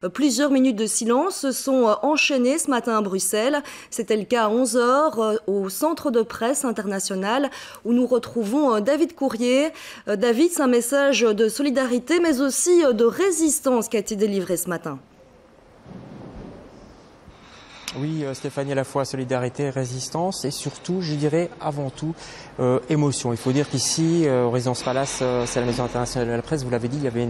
Plusieurs minutes de silence se sont enchaînées ce matin à Bruxelles. C'était le cas à 11 h au Centre de presse international où nous retrouvons David Courrier. David, c'est un message de solidarité mais aussi de résistance qui a été délivré ce matin. Oui, Stéphanie, à la fois solidarité, résistance et surtout, je dirais avant tout, émotion. Il faut dire qu'ici, au Résidence Palace, c'est la Maison internationale de la presse, vous l'avez dit, il y avait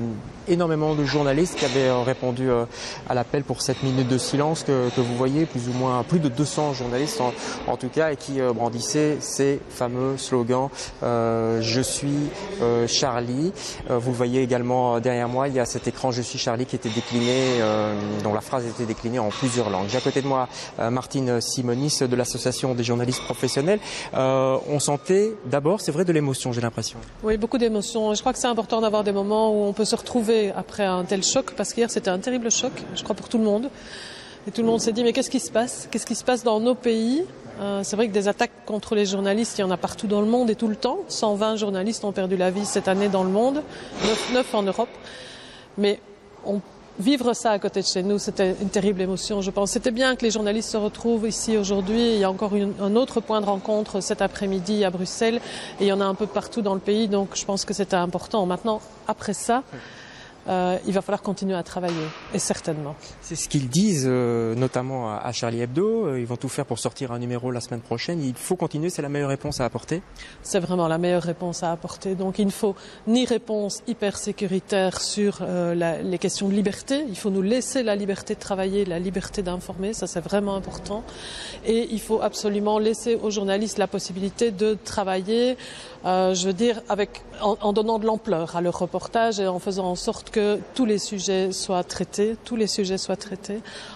énormément de journalistes qui avaient répondu à l'appel pour cette minute de silence que vous voyez, plus ou moins plus de 200 journalistes en tout cas, et qui brandissaient ces fameux slogans « Je suis Charlie ». Vous le voyez également derrière moi, il y a cet écran « Je suis Charlie » qui était décliné, dont la phrase était déclinée en plusieurs langues. J'ai à côté de moi Martine Simonis de l'association des journalistes professionnels. On sentait d'abord, c'est vrai, de l'émotion, j'ai l'impression. Oui, beaucoup d'émotions. Je crois que c'est important d'avoir des moments où on peut se retrouver après un tel choc, parce qu'hier c'était un terrible choc, je crois pour tout le monde. Et tout le monde s'est dit, mais qu'est-ce qui se passe? Qu'est-ce qui se passe dans nos pays? C'est vrai que des attaques contre les journalistes, il y en a partout dans le monde et tout le temps. 120 journalistes ont perdu la vie cette année dans le monde, 9 en Europe. Mais vivre ça à côté de chez nous, c'était une terrible émotion, je pense. C'était bien que les journalistes se retrouvent ici aujourd'hui. Il y a encore un autre point de rencontre cet après-midi à Bruxelles. Et il y en a un peu partout dans le pays, donc je pense que c'était important. Maintenant, après ça, il va falloir continuer à travailler, et certainement. C'est ce qu'ils disent, notamment à Charlie Hebdo. Ils vont tout faire pour sortir un numéro la semaine prochaine. Il faut continuer, c'est la meilleure réponse à apporter. C'est vraiment la meilleure réponse à apporter. Donc il ne faut ni réponse hyper sécuritaire sur les questions de liberté. Il faut nous laisser la liberté de travailler, la liberté d'informer, ça c'est vraiment important. Et il faut absolument laisser aux journalistes la possibilité de travailler, je veux dire, en donnant de l'ampleur à leur reportage et en faisant en sorte que tous les sujets soient traités,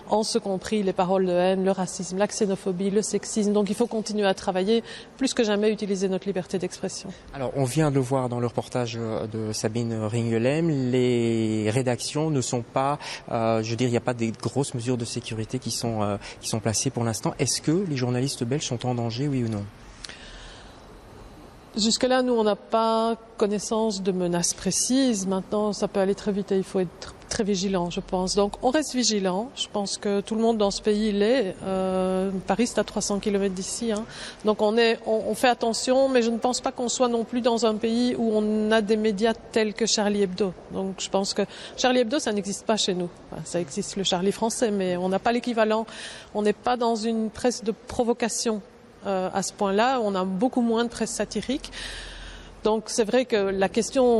en ce compris les paroles de haine, le racisme, la xénophobie, le sexisme. Donc il faut continuer à travailler, plus que jamais utiliser notre liberté d'expression. Alors on vient de le voir dans le reportage de Sabine Ringelem, les rédactions ne sont pas, je veux dire, il n'y a pas des grosses mesures de sécurité qui sont placées pour l'instant. Est-ce que les journalistes belges sont en danger, oui ou non ? Jusque-là, nous, on n'a pas connaissance de menaces précises. Maintenant, ça peut aller très vite et il faut être très vigilant, je pense. Donc, on reste vigilant. Je pense que tout le monde dans ce pays l'est. Paris, c'est à 300 km d'ici. Donc, on fait attention, mais je ne pense pas qu'on soit non plus dans un pays où on a des médias tels que Charlie Hebdo. Donc, je pense que Charlie Hebdo, ça n'existe pas chez nous. Enfin, ça existe le Charlie français, mais on n'a pas l'équivalent. On n'est pas dans une presse de provocation. À ce point-là, on a beaucoup moins de presse satirique. Donc c'est vrai que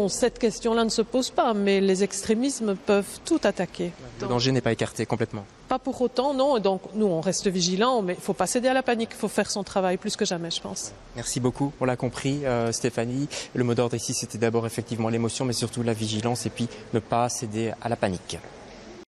cette question-là ne se pose pas, mais les extrémismes peuvent tout attaquer. Le danger n'est pas écarté complètement. Pas pour autant, non. Donc nous, on reste vigilants, mais il ne faut pas céder à la panique. Il faut faire son travail plus que jamais, je pense. Merci beaucoup, on l'a compris, Stéphanie. Le mot d'ordre ici, c'était d'abord effectivement l'émotion, mais surtout la vigilance et puis ne pas céder à la panique.